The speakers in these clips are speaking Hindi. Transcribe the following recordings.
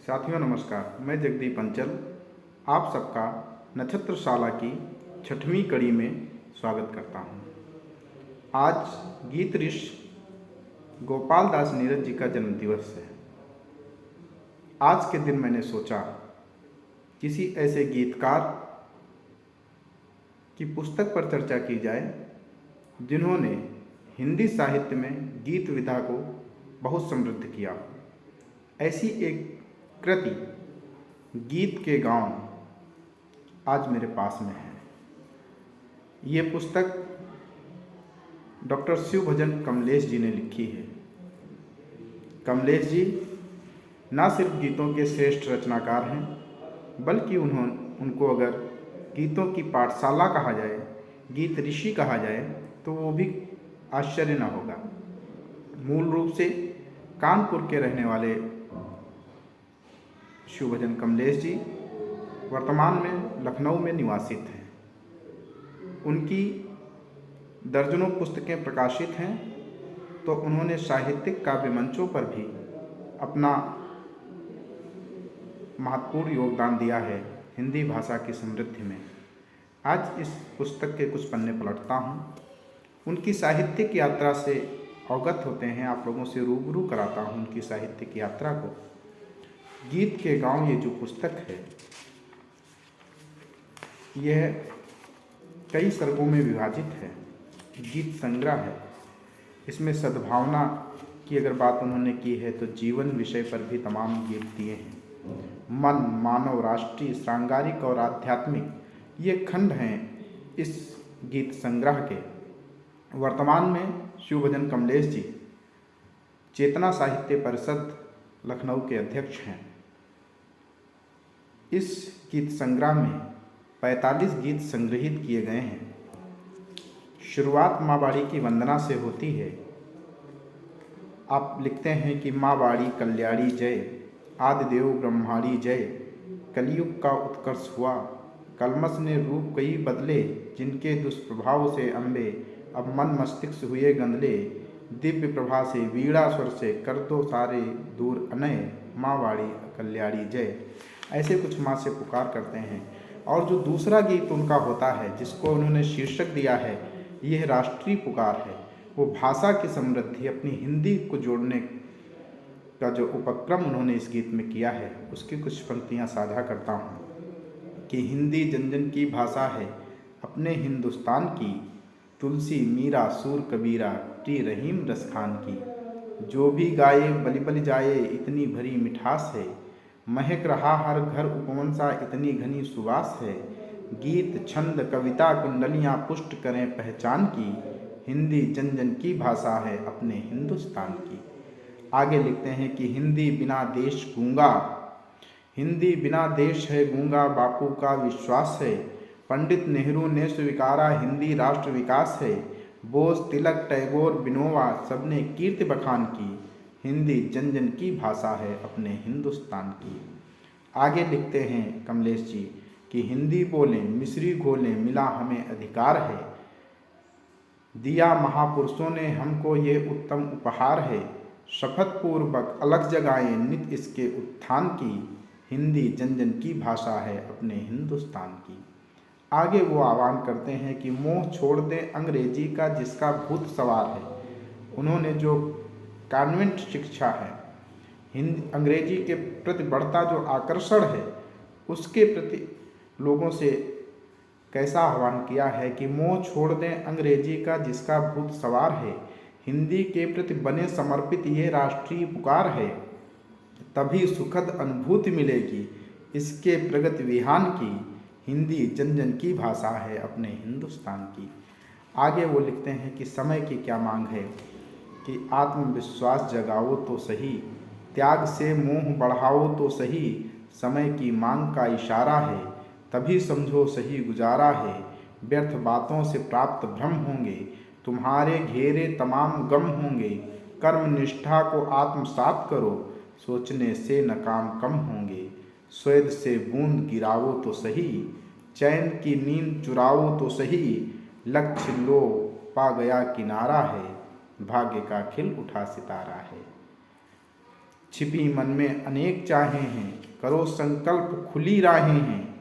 साथियों नमस्कार। मैं जगदीप अंचल आप सबका नक्षत्रशाला की छठवीं कड़ी में स्वागत करता हूं। आज गीत ऋषि गोपाल दास नीरज जी का जन्म दिवस है। आज के दिन मैंने सोचा किसी ऐसे गीतकार की पुस्तक पर चर्चा की जाए जिन्होंने हिंदी साहित्य में गीत विधा को बहुत समृद्ध किया। ऐसी एक कृति गीत के गांव आज मेरे पास में है। ये पुस्तक डॉक्टर शिवभजन कमलेश जी ने लिखी है। कमलेश जी ना सिर्फ गीतों के श्रेष्ठ रचनाकार हैं बल्कि उनको अगर गीतों की पाठशाला कहा जाए, गीत ऋषि कहा जाए तो वो भी आश्चर्य न होगा। मूल रूप से कानपुर के रहने वाले शिवभजन कमलेश जी वर्तमान में लखनऊ में निवासित हैं। उनकी दर्जनों पुस्तकें प्रकाशित हैं, तो उन्होंने साहित्यिक काव्य मंचों पर भी अपना महत्वपूर्ण योगदान दिया है हिंदी भाषा की समृद्धि में। आज इस पुस्तक के कुछ पन्ने पलटता हूँ, उनकी साहित्यिक यात्रा से अवगत होते हैं, आप लोगों से रूबरू कराता हूँ उनकी साहित्यिक यात्रा को। गीत के गांव ये जो पुस्तक है यह कई सर्गों में विभाजित है, गीत संग्रह है। इसमें सद्भावना की अगर बात उन्होंने की है तो जीवन विषय पर भी तमाम गीत दिए हैं। मन, मानव, राष्ट्रीय, सांगारिक और आध्यात्मिक ये खंड हैं इस गीत संग्रह के। वर्तमान में शिवभजन कमलेश जी चेतना साहित्य परिषद लखनऊ के अध्यक्ष हैं। इस गीत संग्रह में 45 गीत संग्रहित किए गए हैं। शुरुआत माँ बाड़ी की वंदना से होती है। आप लिखते हैं कि माँ बाड़ी कल्याणी जय, आदिदेव ब्रह्माणी जय, कलयुग का उत्कर्ष हुआ, कलमस ने रूप कई बदले, जिनके दुष्प्रभाव से अम्बे अब मन मस्तिष्क हुए गंदले, दिव्य प्रभा से वीणा स्वर से कर दो सारे दूर अनय, माँ बाड़ी कल्याणी जय। ऐसे कुछ माँ से पुकार करते हैं। और जो दूसरा गीत उनका होता है जिसको उन्होंने शीर्षक दिया है, यह राष्ट्रीय पुकार है। वो भाषा की समृद्धि, अपनी हिंदी को जोड़ने का जो उपक्रम उन्होंने इस गीत में किया है, उसकी कुछ पंक्तियाँ साझा करता हूँ कि हिंदी जन जन की भाषा है अपने हिंदुस्तान की, तुलसी मीरा सूर कबीरा टी रहीम रसखान की, जो भी गाए बलि बलि जाए इतनी भरी मिठास है, महक रहा हर घर उपवन सा इतनी घनी सुवास है, गीत छंद कविता कुंडलियाँ पुष्ट करें पहचान की, हिंदी जन जन की भाषा है अपने हिंदुस्तान की। आगे लिखते हैं कि हिंदी बिना देश गूंगा, हिंदी बिना देश है गूंगा, बापू का विश्वास है, पंडित नेहरू ने स्वीकारा हिंदी राष्ट्र विकास है, बोस तिलक टैगोर बिनोवा सबने कीर्ति बखान की, हिंदी जन जन की भाषा है अपने हिंदुस्तान की। आगे लिखते हैं कमलेश जी कि हिंदी बोलें मिस्री घोलें मिला हमें अधिकार है, दिया महापुरुषों ने हमको ये उत्तम उपहार है, शपथ पूर्वक अलग जगाएं नित इसके उत्थान की, हिंदी जन जन की भाषा है अपने हिंदुस्तान की। आगे वो आह्वान करते हैं कि मोह छोड़ दें अंग्रेजी का जिसका भूत सवार है। उन्होंने जो कॉन्वेंट शिक्षा है, हिंदी अंग्रेजी के प्रति बढ़ता जो आकर्षण है, उसके प्रति लोगों से कैसा आह्वान किया है कि मोह छोड़ दें अंग्रेजी का जिसका भूत सवार है, हिंदी के प्रति बने समर्पित ये राष्ट्रीय पुकार है, तभी सुखद अनुभूति मिलेगी इसके प्रगति विहान की, हिंदी जन जन की भाषा है अपने हिंदुस्तान की। आगे वो लिखते हैं कि समय की क्या मांग है कि आत्मविश्वास जगाओ तो सही, त्याग से मोह बढ़ाओ तो सही, समय की मांग का इशारा है, तभी समझो सही गुजारा है, व्यर्थ बातों से प्राप्त भ्रम होंगे, तुम्हारे घेरे तमाम गम होंगे, कर्म निष्ठा को आत्मसात करो, सोचने से न काम कम होंगे, स्वेद से बूंद गिराओ तो सही, चैन की नींद चुराओ तो सही, लक्ष्य लो पा गया किनारा है, भाग्य का खिल उठा सितारा है। छिपी मन में अनेक चाहें हैं, करो संकल्प खुली राहें हैं।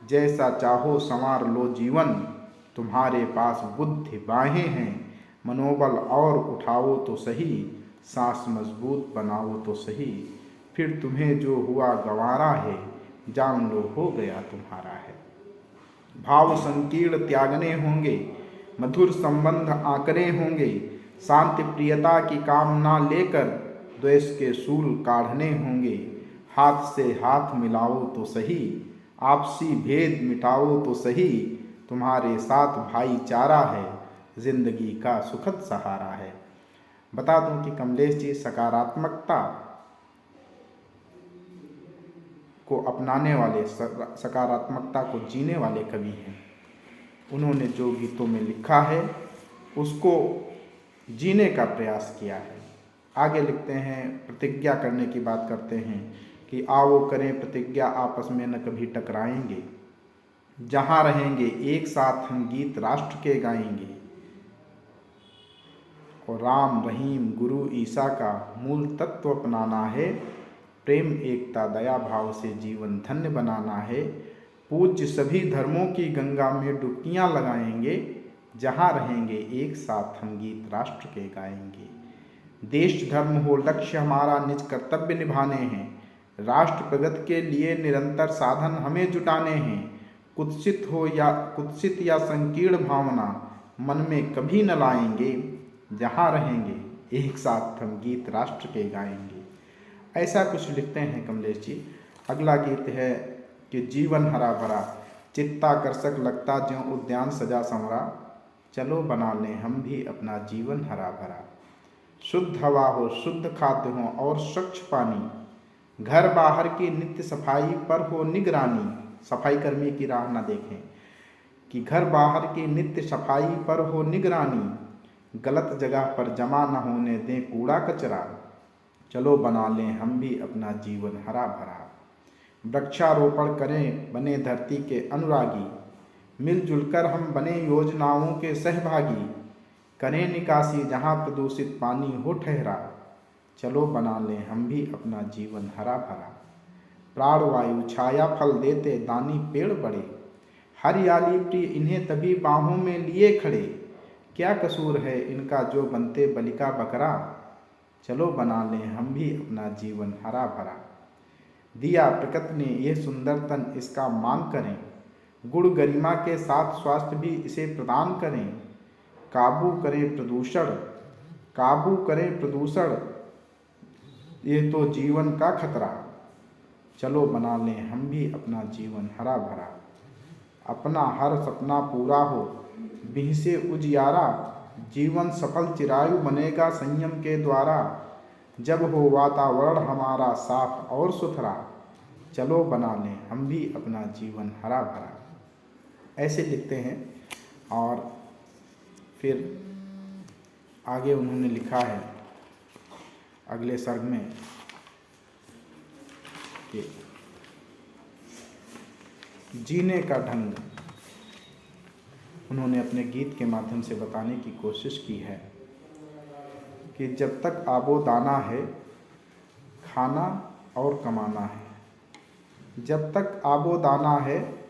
जैसा चाहो संवार लो जीवन, तुम्हारे पास बुद्धि बाहें हैं। मनोबल और उठाओ तो सही, सांस मजबूत बनाओ तो सही। फिर तुम्हें जो हुआ गंवारा है, जान लो हो गया तुम्हारा है। भाव संकीर्ण त्यागने होंगे, मधुर संबंध आंकने होंगे। शांति प्रियता की कामना लेकर द्वेष के सूल काढ़ने होंगे। हाथ से हाथ मिलाओ तो सही, आपसी भेद मिटाओ तो सही। तुम्हारे साथ भाईचारा है, जिंदगी का सुखद सहारा है। बता दूं कि कमलेश जी सकारात्मकता को अपनाने वाले, सकारात्मकता को जीने वाले कवि हैं। उन्होंने जो गीतों में लिखा है उसको जीने का प्रयास किया है। आगे लिखते हैं, प्रतिज्ञा करने की बात करते हैं कि आओ करें प्रतिज्ञा, आपस में न कभी टकराएंगे। जहाँ रहेंगे एक साथ हम गीत राष्ट्र के गाएंगे। और राम रहीम गुरु ईसा का मूल तत्व अपनाना है। प्रेम एकता दया भाव से जीवन धन्य बनाना है। पूज्य सभी धर्मों की गंगा में डुबकियां लगाएंगे। जहाँ रहेंगे एक साथ हम गीत राष्ट्र के गाएंगे। देश धर्म हो लक्ष्य हमारा, निज कर्तव्य निभाने हैं। राष्ट्र प्रगति के लिए निरंतर साधन हमें जुटाने हैं। कुत्सित या संकीर्ण भावना मन में कभी न लाएंगे। जहाँ रहेंगे एक साथ हम गीत राष्ट्र के गाएंगे। ऐसा कुछ लिखते हैं कमलेश जी। अगला गीत है कि जीवन हरा भरा, चित्ताकर्षक लगता ज्यों उद्यान सजा संवरा। चलो बना लें हम भी अपना जीवन हरा भरा। शुद्ध हवा हो, शुद्ध खाद्य हो और स्वच्छ पानी। घर बाहर की नित्य सफाई पर हो निगरानी। सफाई कर्मी की राह न देखें कि घर बाहर की नित्य सफाई पर हो निगरानी। गलत जगह पर जमा न होने दें कूड़ा कचरा। चलो बना लें हम भी अपना जीवन हरा भरा। वृक्षारोपण करें बने धरती के अनुरागी। मिलजुल कर हम बने योजनाओं के सहभागी। करें निकासी जहाँ प्रदूषित पानी हो ठहरा। चलो बना लें हम भी अपना जीवन हरा भरा। प्राणवायु छाया फल देते दानी पेड़ बड़े। हरियाली प्रिय इन्हें तभी बाहों में लिए खड़े। क्या कसूर है इनका जो बनते बलि का बकरा। चलो बना लें हम भी अपना जीवन हरा भरा। दिया प्रकृति ने यह सुंदर तन, इसका मान करें। गुण गरिमा के साथ स्वास्थ्य भी इसे प्रदान करें। काबू करें प्रदूषण, ये तो जीवन का खतरा। चलो बना लें हम भी अपना जीवन हरा भरा। अपना हर सपना पूरा हो, बिह से उजियारा। जीवन सफल चिरायु बनेगा संयम के द्वारा। जब हो वातावरण हमारा साफ और सुथरा। चलो बना लें हम भी अपना जीवन हरा भरा। ऐसे लिखते हैं। और फिर आगे उन्होंने लिखा है अगले सर्ग में कि जीने का ढंग उन्होंने अपने गीत के माध्यम से बताने की कोशिश की है कि जब तक आबो दाना है, खाना और कमाना है। जब तक आबो दाना है,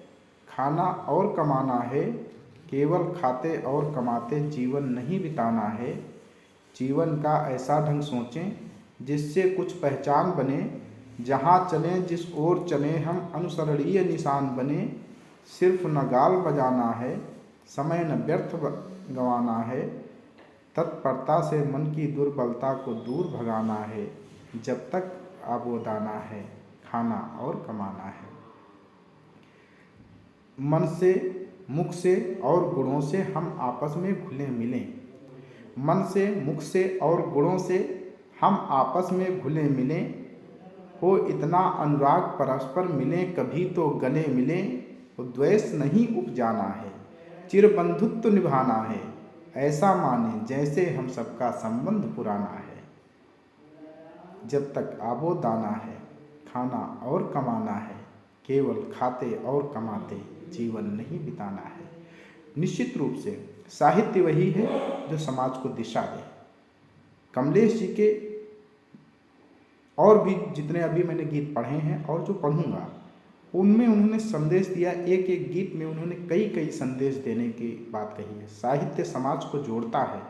खाना और कमाना है। केवल खाते और कमाते जीवन नहीं बिताना है। जीवन का ऐसा ढंग सोचें जिससे कुछ पहचान बने। जहाँ चलें जिस ओर चलें हम अनुसरणीय निशान बने। सिर्फ न गाल बजाना है, समय न व्यर्थ गंवाना है। तत्परता से मन की दुर्बलता को दूर भगाना है। जब तक आबो दाना है, खाना और कमाना है। मन से, मुख से और गुणों से हम आपस में घुले मिलें। मन से, मुख से और गुणों से हम आपस में घुले मिलें। हो इतना अनुराग परस्पर मिलें, कभी तो गले मिलें। द्वेष नहीं उपजाना है, चिर बंधुत्व निभाना है। ऐसा माने जैसे हम सबका संबंध पुराना है। जब तक आबो दाना है, खाना और कमाना है। केवल खाते और कमाते जीवन नहीं बिताना है। निश्चित रूप से साहित्य वही है जो समाज को दिशा दे। कमलेश जी के और भी जितने अभी मैंने गीत पढ़े हैं और जो पढ़ूंगा, उनमें उन्होंने संदेश दिया। एक एक गीत में उन्होंने कई कई संदेश देने की बात कही है। साहित्य समाज को जोड़ता है,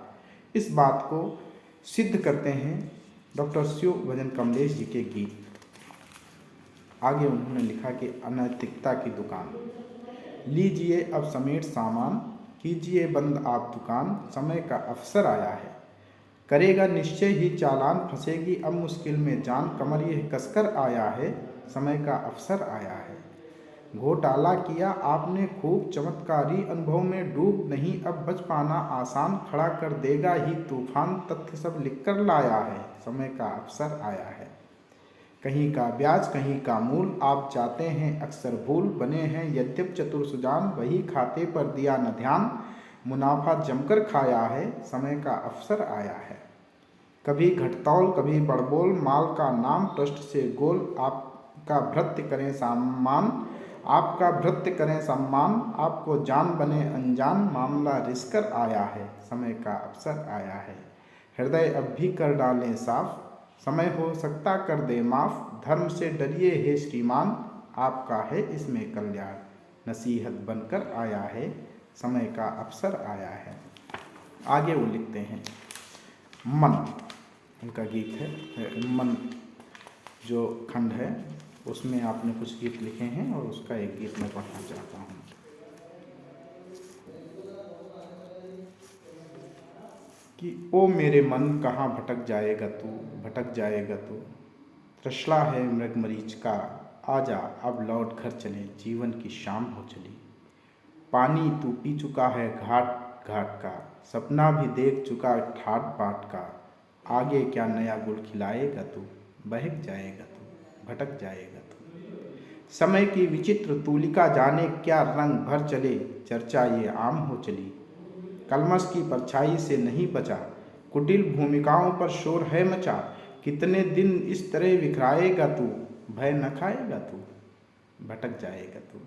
इस बात को सिद्ध करते हैं डॉक्टर शिव भजन कमलेश जी के गीत। आगे उन्होंने लिखा कि अनैतिकता की दुकान, लीजिए अब समेट सामान, कीजिए बंद आप दुकान, समय का अवसर आया है, करेगा निश्चय ही चालान, फंसेगी अब मुश्किल में जान, कमर यह कसकर आया है, समय का अवसर आया है। घोटाला किया आपने खूब, चमत्कारी अनुभव में डूब, नहीं अब बच पाना आसान, खड़ा कर देगा ही तूफान, तथ्य सब लिखकर लाया है, समय का अवसर आया है। कहीं का ब्याज कहीं का मूल, आप जाते हैं अक्सर भूल, बने हैं यद्यप चतुर सुजान, वही खाते पर दिया न ध्यान, मुनाफा जमकर खाया है, समय का अवसर आया है। कभी घटतौल कभी बड़बोल, माल का नाम ट्रस्ट से गोल, आपका भृत्य करें सम्मान, आपका भृत्य करें सम्मान, आपको जान बने अनजान, मामला रिसकर आया है, समय का अवसर आया है। हृदय अब भी कर डालें साफ, समय हो सकता कर दे माफ, धर्म से डरिए हे श्रीमान, आपका है इसमें कल्याण, नसीहत बनकर आया है, समय का अवसर आया है। आगे वो लिखते हैं मन, उनका गीत है मन जो खंड है, उसमें आपने कुछ गीत लिखे हैं और उसका एक गीत मैं पढ़ना चाहता हूँ कि ओ मेरे मन कहाँ भटक जाएगा तू, भटक जाएगा तू, त्रिशला है मृग मरीच का, आजा अब लौट घर चले, जीवन की शाम हो चली। पानी तू पी चुका है घाट घाट का, सपना भी देख चुका ठाट बाट का, आगे क्या नया गुल खिलाएगा तू, बहक जाएगा तू, भटक जाएगा तू। समय की विचित्र तूलिका जाने क्या रंग भर चले, चर्चा ये आम हो चली। कलमश की परछाई से नहीं बचा, कुटिल भूमिकाओं पर शोर है मचा, कितने दिन इस तरह बिखराएगा तू, भय न खाएगा तू, भटक जाएगा तू।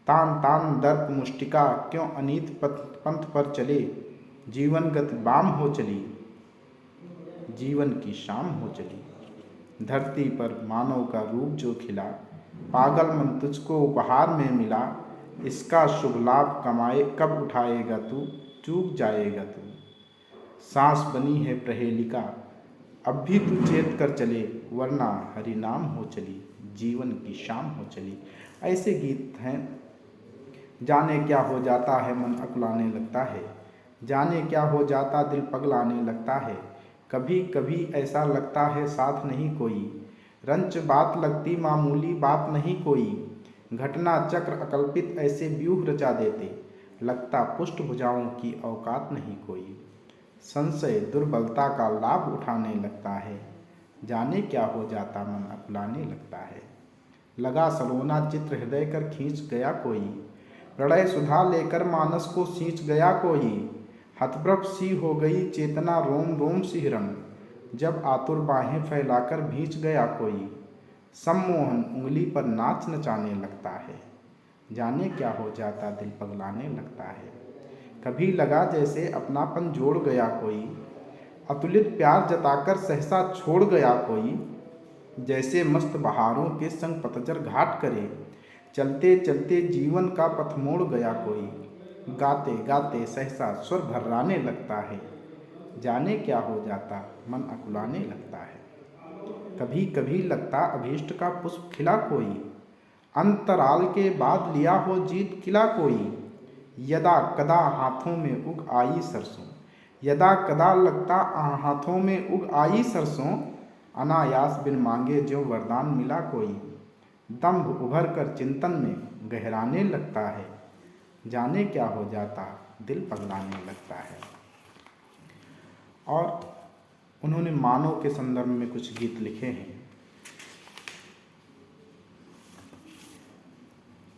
तान तान दर्प मुष्टिका क्यों अनीत पंथ पर चले, जीवन गति बाम हो चली, जीवन की शाम हो चली। धरती पर मानव का रूप जो खिला, पागल मन तुझको उपहार में मिला, इसका शुभ लाभ कमाए कब उठाएगा तू, चूक जाएगा तू। सांस बनी है प्रहेलिका, अब भी तू चेत कर चले, वरना हरि नाम हो चली, जीवन की शाम हो चली। ऐसे गीत हैं। जाने क्या हो जाता है मन अकुलाने लगता है, जाने क्या हो जाता दिल पगलाने लगता है, कभी कभी ऐसा लगता है साथ नहीं कोई, रंच बात लगती मामूली बात नहीं कोई, घटना चक्र अकल्पित ऐसे व्यूह रचा देते, लगता पुष्ट भुजाओं की औकात नहीं कोई। संशय दुर्बलता का लाभ उठाने लगता है, जाने क्या हो जाता मन अकुलाने लगता है। लगा सलोना चित्र हृदय कर खींच गया कोई, प्रणय सुधा लेकर मानस को सींच गया कोई, हतप्रभ सी हो गई चेतना रोम रोम सिहरन, जब आतुर बाहें फैलाकर भींच गया कोई। सम्मोहन उंगली पर नाच नचाने लगता है, जाने क्या हो जाता दिल पगलाने लगता है। कभी लगा जैसे अपनापन जोड़ गया कोई, अतुलित प्यार जताकर सहसा छोड़ गया कोई, जैसे मस्त बहारों के संग पतझर घाट करे, चलते चलते जीवन का पथ मोड़ गया कोई, गाते गाते सहसा स्वर भर्राने लगता है, जाने क्या हो जाता मन अकुलाने लगता है। कभी कभी लगता अभीष्ट का पुष्प खिला कोई, अंतराल के बाद लिया हो जीत किला कोई, यदा कदा हाथों में उग आई सरसों, यदा कदा लगता हाथों में उग आई सरसों, अनायास बिन मांगे जो वरदान मिला कोई, दंभ उभर कर चिंतन में गहराने लगता है, जाने क्या हो जाता दिल पगलाने लगता है। और उन्होंने मानव के संदर्भ में कुछ गीत लिखे हैं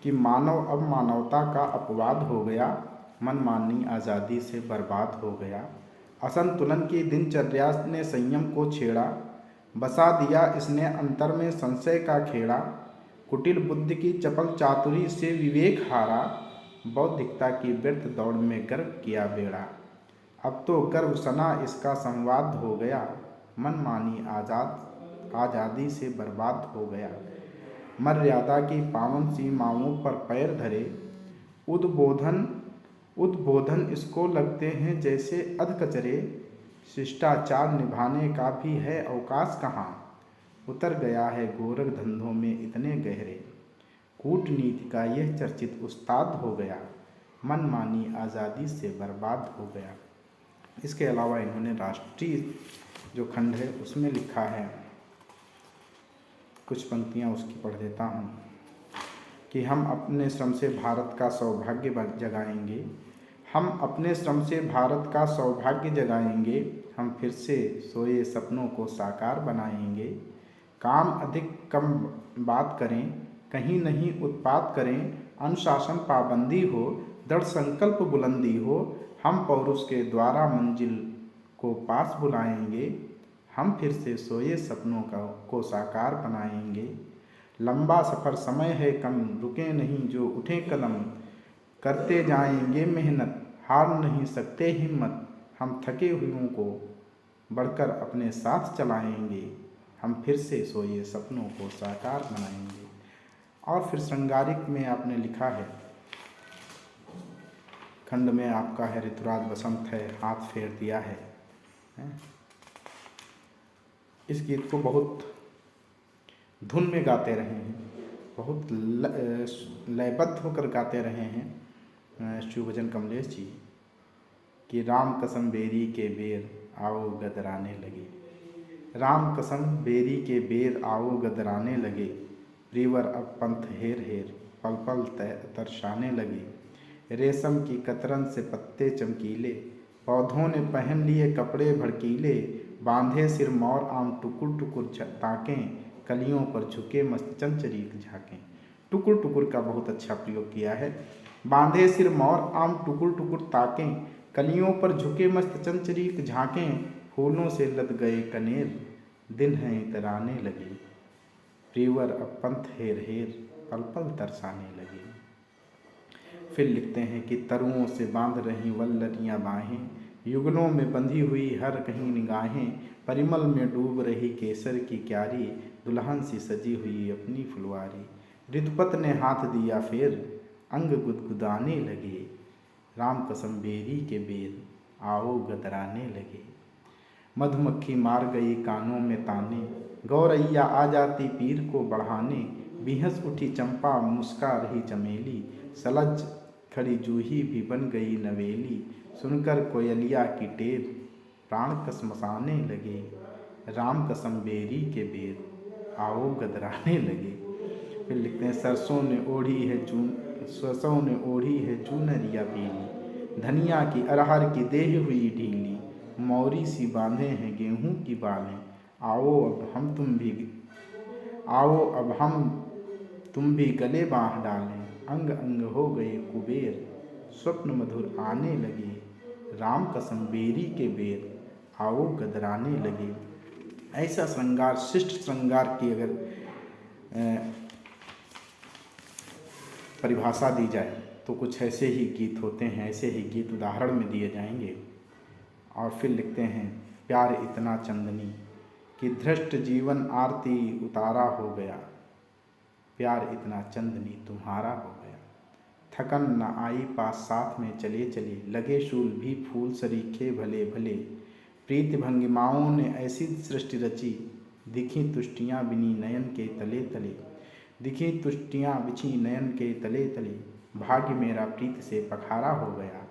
कि मानव अब मानवता का अपवाद हो गया, मनमानी आज़ादी से बर्बाद हो गया, असंतुलन की दिनचर्या ने संयम को छेड़ा, बसा दिया इसने अंतर में संशय का खेड़ा, कुटिल बुद्धि की चपल चातुरी से विवेक हारा, बौद्धिकता की व्यर्थ दौड़ में गर्व किया बेड़ा, अब तो गर्व सना इसका संवाद हो गया, मनमानी आज़ाद आज़ादी से बर्बाद हो गया। मर्यादा की पावन सीमाओं पर पैर धरे, उद्बोधन उद्बोधन इसको लगते हैं जैसे अधकचरे। शिष्टाचार निभाने का भी है अवकाश कहाँ, उतर गया है गोरख धंधों में इतने गहरे। कूटनीति का यह चर्चित उस्ताद हो गया, मनमानी आज़ादी से बर्बाद हो गया। इसके अलावा इन्होंने राष्ट्रीय जो खंड है उसमें लिखा है, कुछ पंक्तियाँ उसकी पढ़ देता हूँ कि हम अपने श्रम से भारत का सौभाग्य जगाएंगे, हम अपने श्रम से भारत का सौभाग्य जगाएंगे, हम फिर से सोए सपनों को साकार बनाएंगे। काम अधिक कम बात करें, कहीं नहीं उत्पात करें, अनुशासन पाबंदी हो, दृढ़ संकल्प बुलंदी हो, हम पौरुष के द्वारा मंजिल को पास बुलाएंगे, हम फिर से सोए सपनों को साकार बनाएंगे। लंबा सफ़र समय है कम, रुके नहीं जो उठे कदम, करते जाएंगे मेहनत, हार नहीं सकते हिम्मत, हम थके हुओं को बढ़कर अपने साथ चलाएंगे, हम फिर से सोए सपनों को साकार बनाएंगे। और फिर श्रृंगारिक में आपने लिखा है, खंड में आपका है ऋतुराज बसंत है, हाथ फेर दिया है। इस गीत को बहुत धुन में गाते रहे हैं, बहुत लयबद्ध होकर गाते रहे हैं शिवभजन कमलेश जी कि राम कसम बेरी के बेर आओ गदराने लगे, राम कसम बेरी के बेर आओ गदराने लगे, प्रीवर अब पंथ हेर हेर पल पल तरसाने लगे। रेशम की कतरन से पत्ते चमकीले, पौधों ने पहन लिए कपड़े भड़कीले, बांधे सिर मोर आम टुकुर टुकुर ताकें, कलियों पर झुके मस्त चंचरीक झाँकें। टुकुर टुकुर का बहुत अच्छा प्रयोग किया है। बांधे सिर मोर आम टुकुर टुकुर ताकें, कलियों पर झुके मस्त चंचरीक झाँकें, फूलों से लद गए कनेर दिन हैं इतराने लगे, प्रीवर अब पंथ हेर हेर पल पल तरसाने लगे। फिर लिखते हैं कि तरुओं से बांध रही वल्लरियाँ बाहें, युगलों में बंधी हुई हर कहीं निगाहें, परिमल में डूब रही केसर की क्यारी, दुल्हन सी सजी हुई अपनी फुलवारी। ऋतुपत ने हाथ दिया फेर, अंग गुदगुदाने लगे, राम कसम बेरी के बेर आओ गदराने लगे। मधुमक्खी मार गई कानों में ताने, गौरैया आ जाती पीर को बढ़ाने, बिहस उठी चंपा मुस्का रही चमेली, सलज खड़ी जूही भी बन गई नवेली, सुनकर कोयलिया की टेर प्राण कसमसाने लगे, राम कसम बेरी के बेर आओ गदराने लगे। फिर लिखते हैं सरसों ने ओढ़ी है चूनरिया पीली, धनिया की अरहर की देह हुई ढीली, मौरी सी बांधे हैं गेहूं की बालें, आओ अब हम तुम भी गले बाँह डालें, अंग अंग हो गए कुबेर स्वप्न मधुर आने लगे, राम कसम बेरी के बेर आओ गदराने लगे। ऐसा श्रृंगार, शिष्ट श्रृंगार की अगर परिभाषा दी जाए तो कुछ ऐसे ही गीत होते हैं, ऐसे ही गीत उदाहरण में दिए जाएंगे। और फिर लिखते हैं प्यार इतना चंदनी कि धृष्ट जीवन आरती उतारा हो गया, प्यार इतना चंदनी तुम्हारा हो गया, थकन न आई पास साथ में चले चले, लगे शूल भी फूल सरीखे भले भले, प्रीति भंगिमाओं ने ऐसी सृष्टि रची, दिखी तुष्टियाँ बिनी नयन के तले तले, दिखी तुष्टियाँ बिछी नयन के तले तले, भाग्य मेरा प्रीति से पखारा हो गया,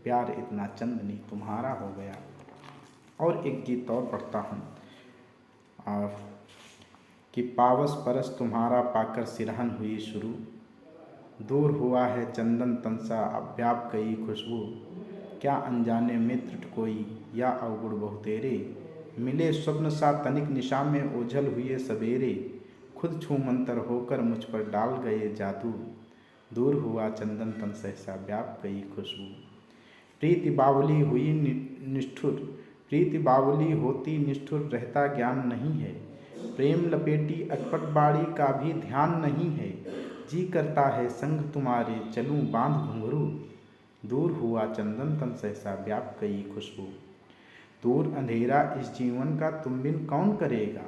प्यार इतना चंदनी तुम्हारा हो गया। और एक गीत और पढ़ता हूँ और कि पावस परस तुम्हारा पाकर सिरहन हुई शुरू, दूर हुआ है चंदन तनसा अब व्याप गई खुशबू, क्या अनजाने मित्र कोई या अवगुण बहुतेरे, मिले स्वप्न सा तनिक निशा में ओझल हुए सवेरे, खुद छू मंतर होकर मुझ पर डाल गए जादू, दूर हुआ चंदन तन सहसा व्याप गई खुशबू। प्रीति बावली हुई निष्ठुर, प्रीति बावली होती निष्ठुर, रहता ज्ञान नहीं है, प्रेम लपेटी अटपट बाड़ी का भी ध्यान नहीं है, जी करता है संग तुम्हारे चलूं बांध घुंघरू, दूर हुआ चंदन तन सहसा व्याप गई खुशबू। दूर अंधेरा इस जीवन का तुम बिन कौन करेगा,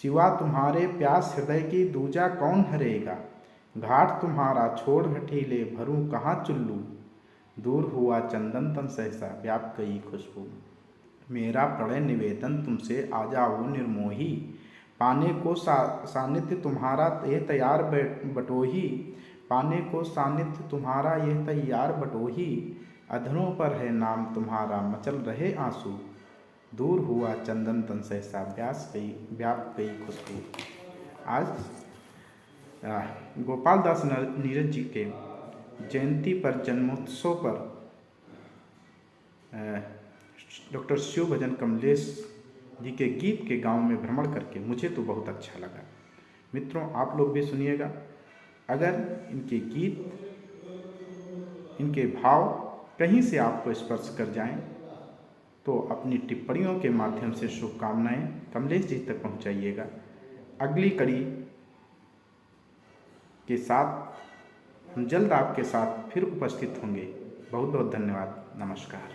सिवा तुम्हारे प्यास हृदय की दूजा कौन हरेगा। घाट तुम्हारा छोड़ हठीले भरूं कहाँ चुल्लू। दूर हुआ चंदन तन सहसा व्याप गई खुशबू। मेरा प्रणय निवेदन तुमसे आ जाओ निर्मोही। पाने को सानिध्य तुम्हारा ये तैयार बटोही। पाने को सानिध्य तुम्हारा ये तैयार बटोही। अधरों पर है नाम तुम्हारा मचल रहे आंसू। दूर हुआ चंदन तन सहसा व्याप गई खुशबू। आज गोपाल दास नीरज जी के जयंती पर, जन्मोत्सव पर डॉक्टर शिव भजन कमलेश जी के गीत के गांव में भ्रमण करके मुझे तो बहुत अच्छा लगा। मित्रों, आप लोग भी सुनिएगा। अगर इनके गीत, इनके भाव कहीं से आपको स्पर्श कर जाएं तो अपनी टिप्पणियों के माध्यम से शुभकामनाएं कमलेश जी तक पहुंचाइएगा। अगली कड़ी के साथ हम जल्द आपके साथ फिर उपस्थित होंगे। बहुत बहुत धन्यवाद। नमस्कार।